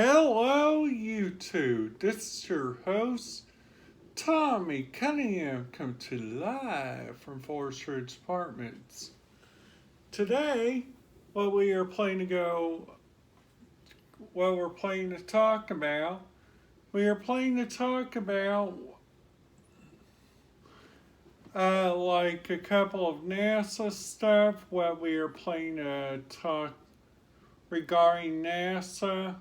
Hello, YouTube. This is your host, Tommy Cunningham, come to live from Forest Ridge Apartments. Today, what we are planning to go, what we're planning to talk about, we are planning to talk about like a couple of NASA stuff, what we are planning to talk regarding NASA.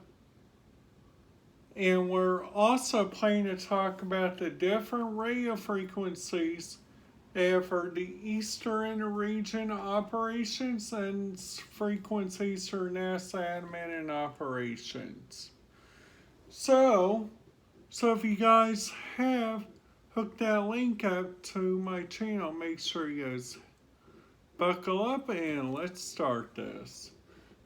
And we're also planning to talk about the different radio frequencies for the Eastern region operations and frequencies for NASA admin operations. So if you guys have hooked that link up to my channel, make sure you guys buckle up and let's start this.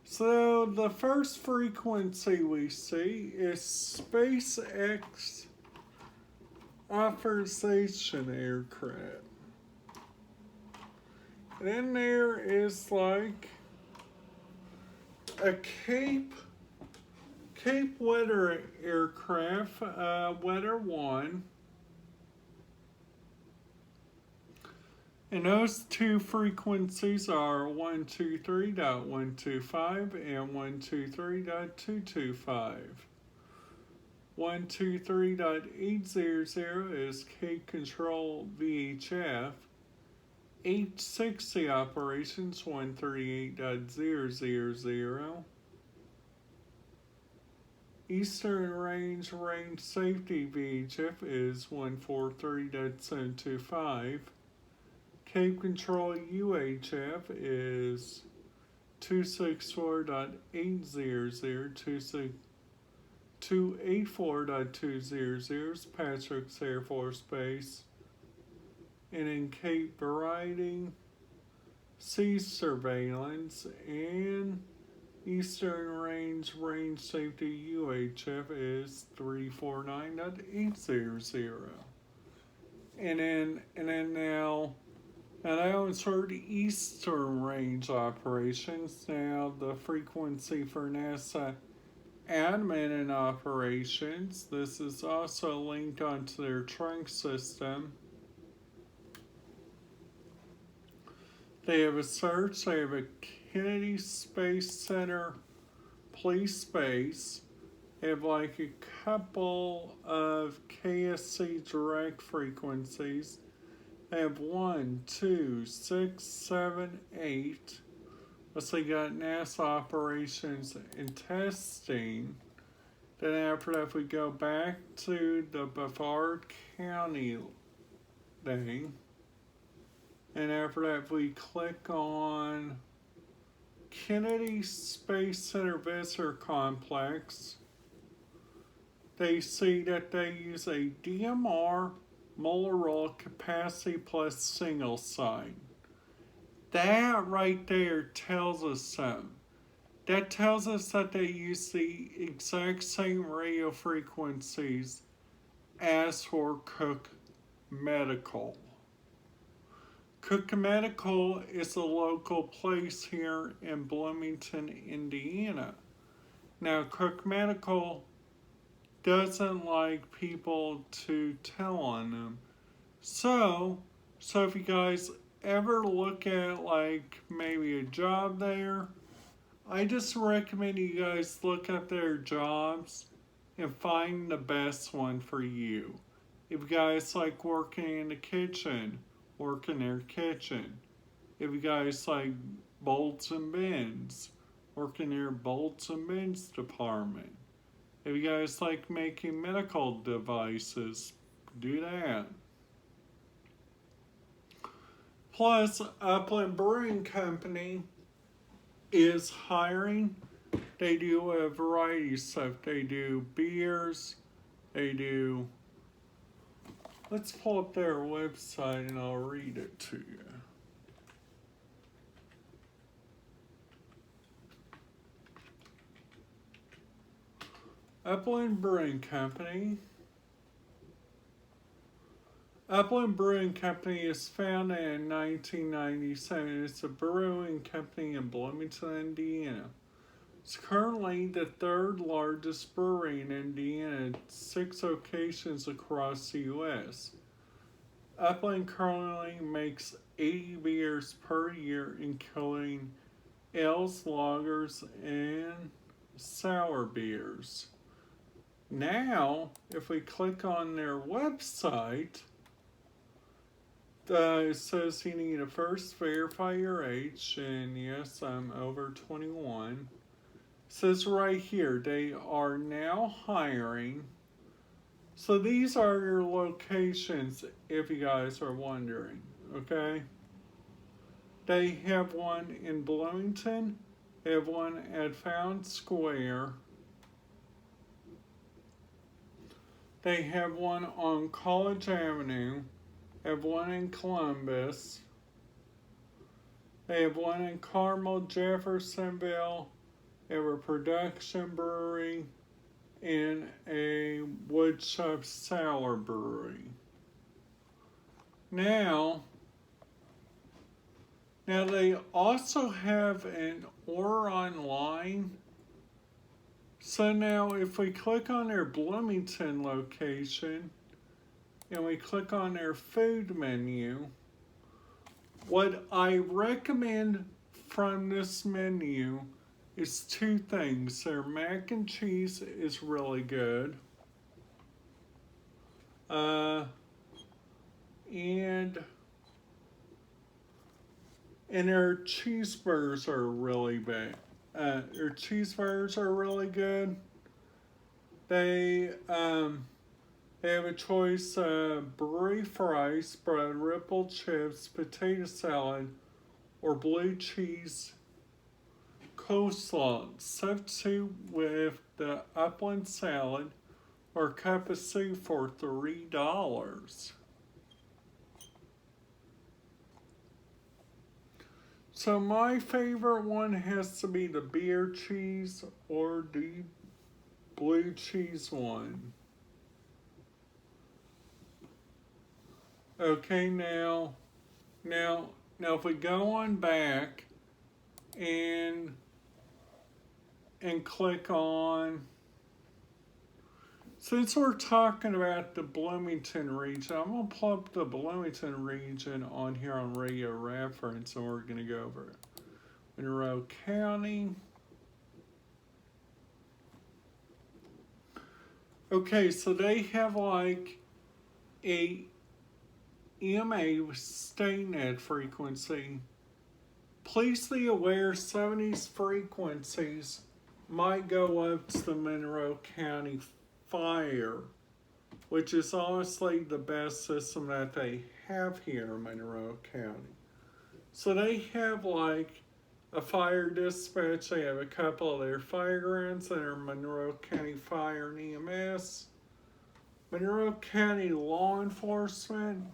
So the first frequency we see is SpaceX authorization aircraft. And then there is like a Cape Weather aircraft, Weather 1. And those two frequencies are 123.125 and 123.225. 123.800 is Cape Control VHF. 860 operations 138.000. Eastern Range Safety VHF is 143.725. Cape Control UHF is 264.800, 284.200 is Patrick's Air Force Base. And in Cape Variety, Sea Surveillance, and Eastern Range Safety UHF is 349.800. And then now that one's for the Eastern Range operations. Now the frequency for NASA admin and operations. This is also linked onto their trunk system. They have a search. They have a Kennedy Space Center police base. They have like a couple of KSC direct frequencies. They have 1, 2, 6, 7, 8. Let's say got NASA operations and testing. Then after that, if we go back to the Brevard County thing. And after that, if we click on Kennedy Space Center Visitor Complex, they see that they use a DMR Muller capacity plus single sign. That right there tells us something. That tells us that they use the exact same radio frequencies as for Cook Medical. Cook Medical is a local place here in Bloomington, Indiana. Now, Cook Medical doesn't like people to tell on them. So if you guys ever look at like maybe a job there, I just recommend you guys look at their jobs and find the best one for you. If you guys like working in the kitchen, work in their kitchen. If you guys like bolts and bins, work in their bolts and bins department. If you guys like making medical devices, do that. Plus, Upland Brewing Company is hiring. They do a variety of stuff. They do beers. They do... Let's pull up their website and I'll read it to you. Upland Brewing Company. Upland Brewing Company is founded in 1997. It's a brewing company in Bloomington, Indiana. It's currently the third largest brewery in Indiana, 6 locations across the U.S. Upland currently makes 80 beers per year, including ales, lagers, and sour beers. Now, if we click on their website, it says you need to first verify your age, and yes, I'm over 21. It says right here, they are now hiring. So these are your locations if you guys are wondering, okay? They have one in Bloomington, they have one at Fountain Square, they have one on College Avenue, they have one in Columbus, they have one in Carmel, Jeffersonville, they have a production brewery, and a woodshop sour brewery. Now they also have an order online. So now if we click on their Bloomington location and we click on their food menu, what I recommend from this menu is 2 things. Their mac and cheese is really good. And their cheeseburgers are really bad. Their cheeseburgers are really good. They have a choice of brewery fries, bread, ripple chips, potato salad, or blue cheese coleslaw. Substitute with the Upland salad or a cup of soup for $3. So my favorite one has to be the beer cheese or the blue cheese one. Okay, now if we go on back and click on, since we're talking about the Bloomington region, I'm going to pull up the Bloomington region on here on Radio Reference, and we're going to go over Monroe County. Okay, so they have like a EMA with StateNet frequency. Please be aware some of these frequencies might go up to the Monroe County Fire, which is honestly the best system that they have here in Monroe County. So they have like a fire dispatch, they have a couple of their firegrounds that are Monroe County Fire and EMS. Monroe County Law Enforcement,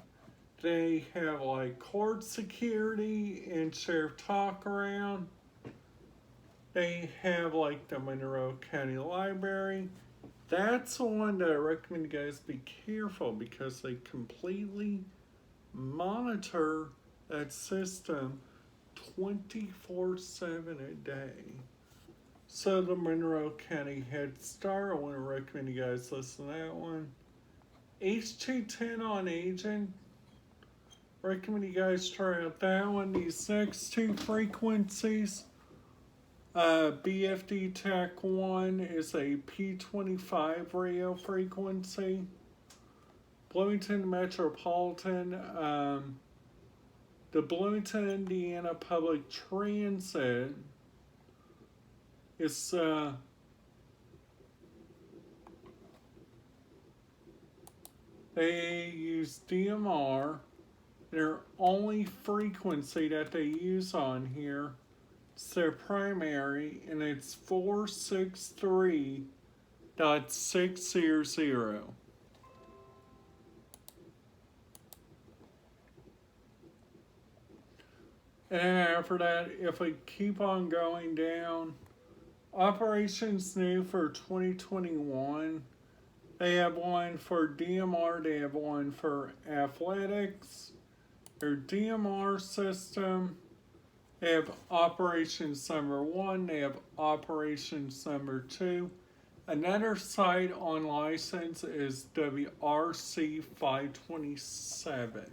they have like court security and sheriff talk around. They have like the Monroe County Library. That's the one that I recommend you guys be careful because they completely monitor that system 24/7 a day. So the Monroe County Head Start, I want to recommend you guys listen to that one. HT10 on Agent, recommend you guys try out that one. These next 2 frequencies, BFD TAC 1 is a P25 radio frequency. Bloomington Metropolitan, the Bloomington, Indiana Public Transit is they use DMR. Their only frequency that they use on here is their primary, and it's 463.600. And after that, if we keep on going down, operations new for 2021, they have one for DMR, they have one for athletics. Their DMR system They have operations number 1, they have operations number 2. Another site on license is WRC 527.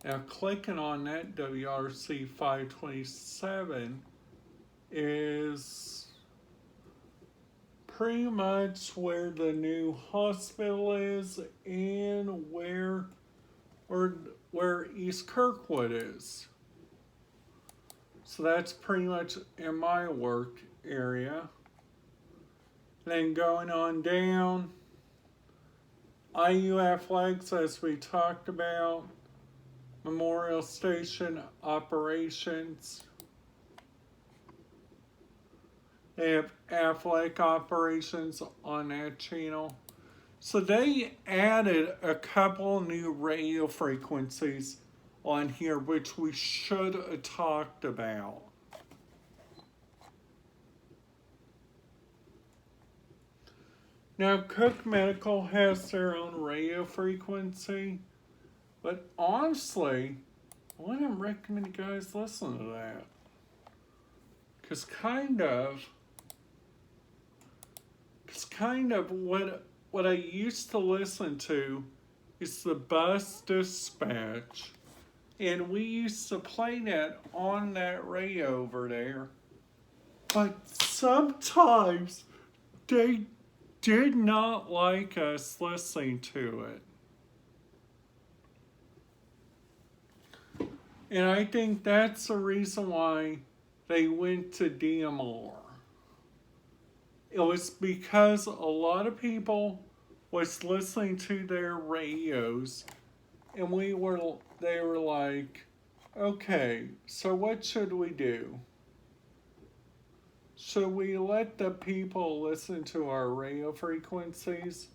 Now, clicking on that WRC 527 is pretty much where the new hospital is and where East Kirkwood is. So that's pretty much in my work area. Then going on down, IU Athletics, as we talked about, Memorial Station operations. They have athletic operations on that channel. So they added a couple new radio frequencies on here, which we should have talked about. Now, Cook Medical has their own radio frequency, but honestly, I wouldn't recommend you guys listen to that. Because kind of what I used to listen to is the bus dispatch. And we used to play that on that radio over there. But sometimes they did not like us listening to it. And I think that's the reason why they went to DMR. It was because a lot of people was listening to their radios, and they were like, okay, so what should we do? Should we let the people listen to our radio frequencies,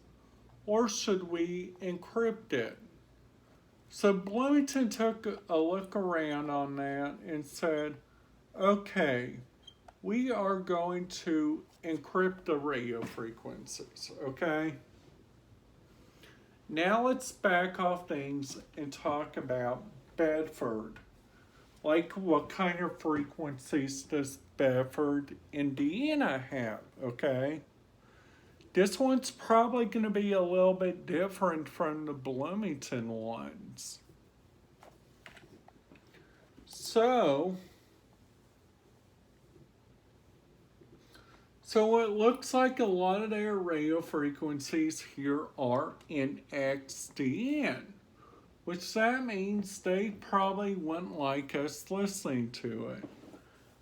or should we encrypt it? So Bloomington took a look around on that and said, okay, we are going to encrypt the radio frequencies, okay? Now let's back off things and talk about Bedford. Like, what kind of frequencies does Bedford, Indiana have, okay? This one's probably going to be a little bit different from the Bloomington ones. So it looks like a lot of their radio frequencies here are in XDN, which that means they probably wouldn't like us listening to it.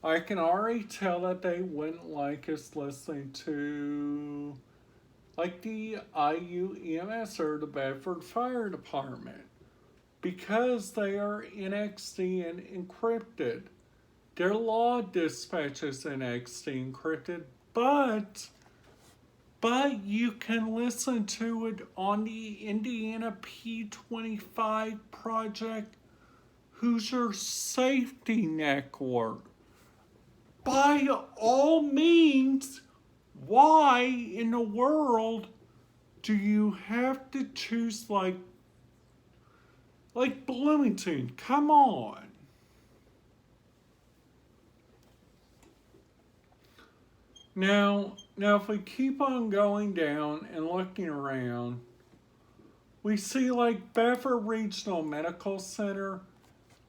I can already tell that they wouldn't like us listening to like the IUEMS or the Bedford Fire Department because they are in XDN encrypted. Their law dispatch is in XD encrypted, but you can listen to it on the Indiana P25 project Hoosier Safety Network. By all means, why in the world do you have to choose like Bloomington? Come on. Now, if we keep on going down and looking around, we see like Bedford Regional Medical Center.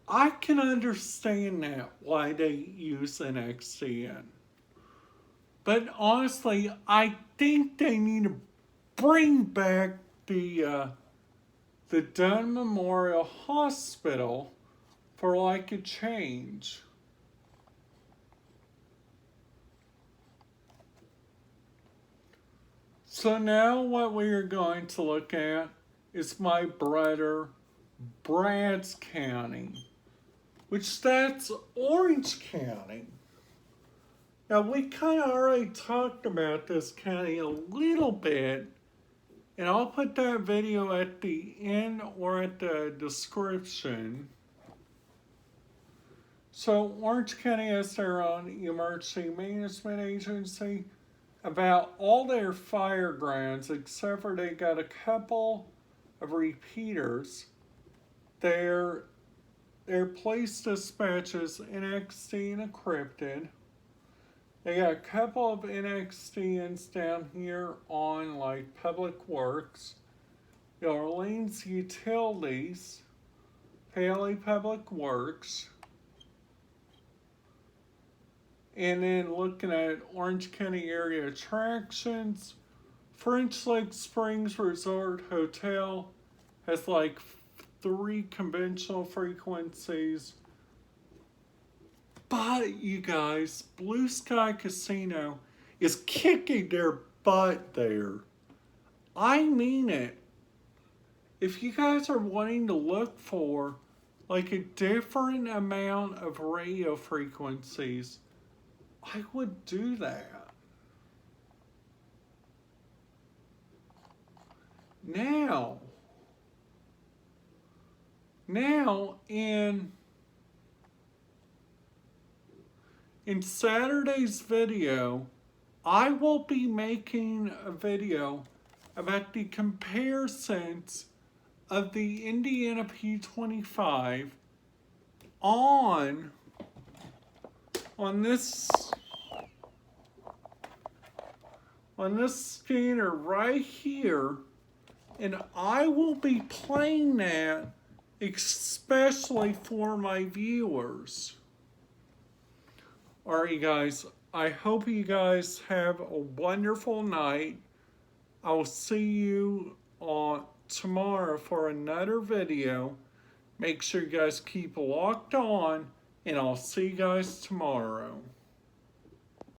I can understand that, why they use an XDN. But honestly, I think they need to bring back the Dunn Memorial Hospital for like a change. So now what we are going to look at is my brother, Brad's County, which that's Orange County. Now we kind of already talked about this county a little bit, and I'll put that video at the end or at the description. So Orange County has their own emergency management agency. About all their fire grounds, except for they got a couple of repeaters, their their police dispatches NXT and Encrypted. They got a couple of NXTs down here on like Public Works, the Orleans Utilities, Paley Public Works, and then looking at Orange County area attractions, French Lake Springs Resort Hotel has like 3 conventional frequencies. But you guys, Blue Sky Casino is kicking their butt there. I mean it. If you guys are wanting to look for like a different amount of radio frequencies, I would do that. Now in Saturday's video, I will be making a video about the comparisons of the Indiana P25 on this scanner right here, and I will be playing that especially for my viewers. Alright, you guys, I hope you guys have a wonderful night. I will see you on tomorrow for another video. Make sure you guys keep locked on, and I'll see you guys tomorrow.